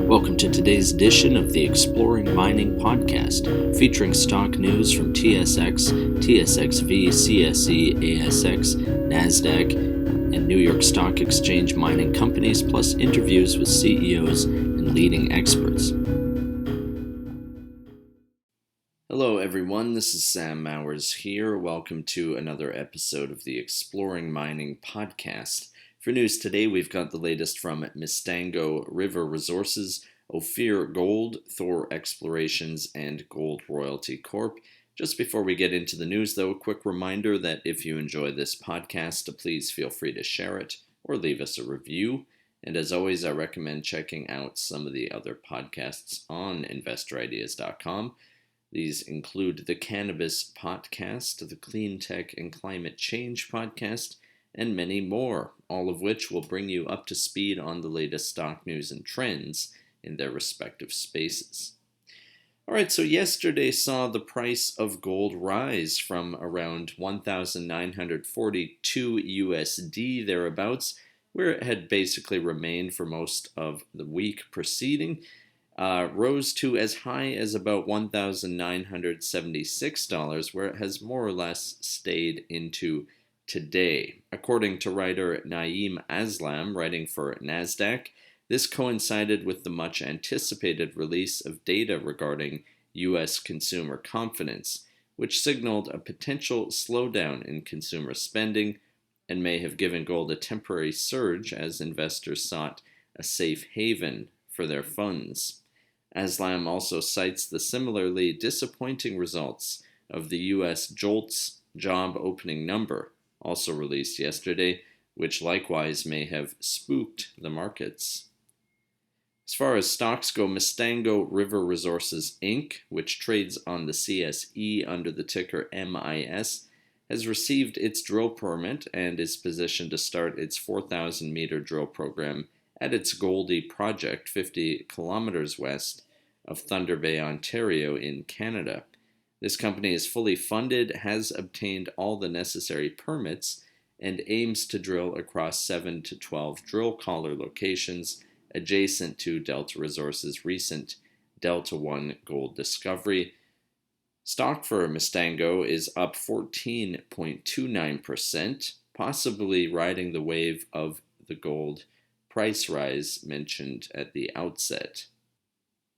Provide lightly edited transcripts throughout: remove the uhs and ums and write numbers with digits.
Welcome to today's edition of the Exploring Mining podcast, featuring stock news from TSX, TSXV, CSE, ASX, NASDAQ, and New York Stock Exchange mining companies, plus interviews with CEOs and leading experts. Hello everyone, this is Sam Mowers here. Welcome to another episode of the Exploring Mining podcast. For news today, we've got the latest from Mustango River Resources, OPHR Gold, Thor Explorations, and Gold Royalty Corp. Just before we get into the news, though, a quick reminder that if you enjoy this podcast, please feel free to share it or leave us a review. And as always, I recommend checking out some of the other podcasts on investorideas.com. These include the Cannabis Podcast, the Clean Tech and Climate Change Podcast, and many more, all of which will bring you up to speed on the latest stock news and trends in their respective spaces. All right, so yesterday saw the price of gold rise from around 1,942 USD thereabouts, where it had basically remained for most of the week preceding, rose to as high as about $1,976, where it has more or less stayed into today. According to writer Naeem Aslam, writing for NASDAQ, this coincided with the much anticipated release of data regarding U.S. consumer confidence, which signaled a potential slowdown in consumer spending and may have given gold a temporary surge as investors sought a safe haven for their funds. Aslam also cites the similarly disappointing results of the U.S. JOLTS job opening number, also released yesterday, which likewise may have spooked the markets. As far as stocks go, Mustango River Resources Inc., which trades on the CSE under the ticker MIS, has received its drill permit and is positioned to start its 4,000-meter drill program at its Goldie project 50 kilometers west of Thunder Bay, Ontario in Canada. This company is fully funded, has obtained all the necessary permits, and aims to drill across 7 to 12 drill collar locations adjacent to Delta Resources' recent Delta 1 gold discovery. Stock for Mustango is up 14.29%, possibly riding the wave of the gold price rise mentioned at the outset.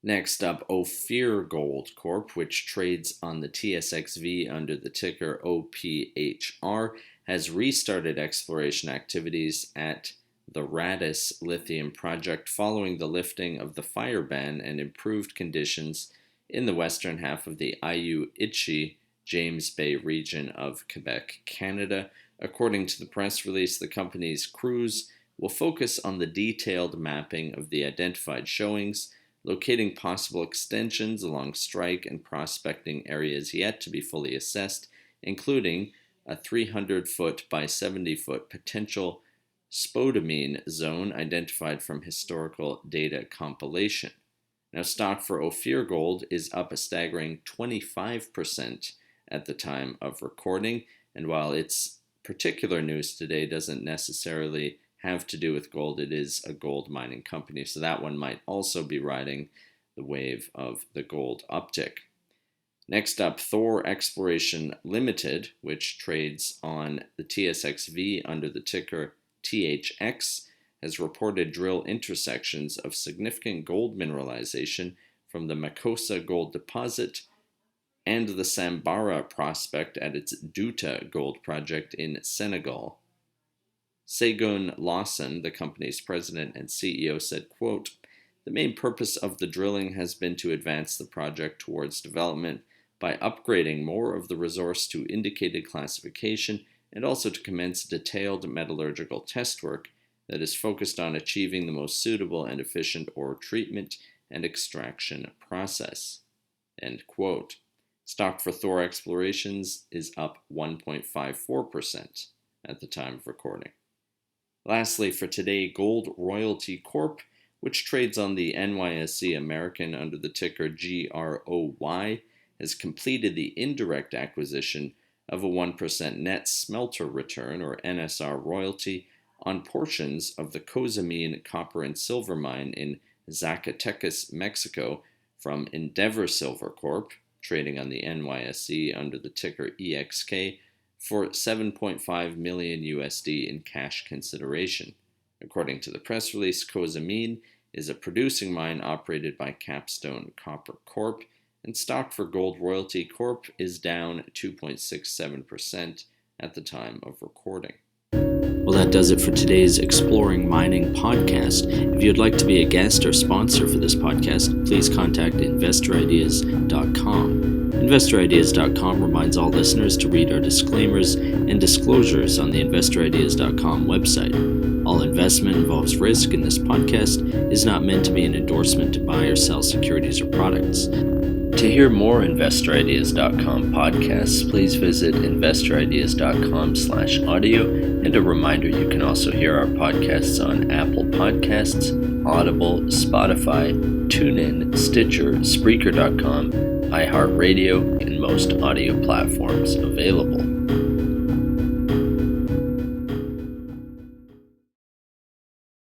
Next up, OPHR Gold Corp., which trades on the TSXV under the ticker OPHR, has restarted exploration activities at the Radis lithium project following the lifting of the fire ban and improved conditions in the western half of the Ayou-Itchi James Bay region of Quebec, Canada. According to the press release, the company's crews will focus on the detailed mapping of the identified showings, locating possible extensions along strike and prospecting areas yet to be fully assessed, including a 300-foot by 70-foot potential spodumene zone identified from historical data compilation. Now, stock for OPHR Gold is up a staggering 25% at the time of recording, and while its particular news today doesn't necessarily have to do with gold, it is a gold mining company, so that one might also be riding the wave of the gold uptick. Next up, Thor Exploration Limited, which trades on the TSXV under the ticker THX, has reported drill intersections of significant gold mineralization from the Makossa gold deposit and the Sambara prospect at its Douta gold project in Senegal. Segun Lawson, the company's president and CEO, said, quote, "The main purpose of the drilling has been to advance the project towards development by upgrading more of the resource to indicated classification and also to commence detailed metallurgical test work that is focused on achieving the most suitable and efficient ore treatment and extraction process." End quote. Stock for Thor Explorations is up 1.54% at the time of recording. Lastly, for today, Gold Royalty Corp., which trades on the NYSEAmerican under the ticker GROY, has completed the indirect acquisition of a 1% net smelter return, or NSR royalty, on portions of the Cozamin copper and silver mine in Zacatecas, Mexico, from Endeavor Silver Corp., trading on the NYSE under the ticker EXK, for $7.5 million USD in cash consideration. According to the press release, Cozamin is a producing mine operated by Capstone Copper Corp., and stock for Gold Royalty Corp. is down 2.67% at the time of recording. Well, that does it for today's Exploring Mining podcast. If you'd like to be a guest or sponsor for this podcast, please contact InvestorIdeas.com. InvestorIdeas.com reminds all listeners to read our disclaimers and disclosures on the InvestorIdeas.com website. All investment involves risk, and this podcast is not meant to be an endorsement to buy or sell securities or products. To hear more InvestorIdeas.com podcasts, please visit InvestorIdeas.com/audio, and a reminder, you can also hear our podcasts on Apple Podcasts, Audible, Spotify, TuneIn, Stitcher, Spreaker.com, iHeartRadio, and most audio platforms available.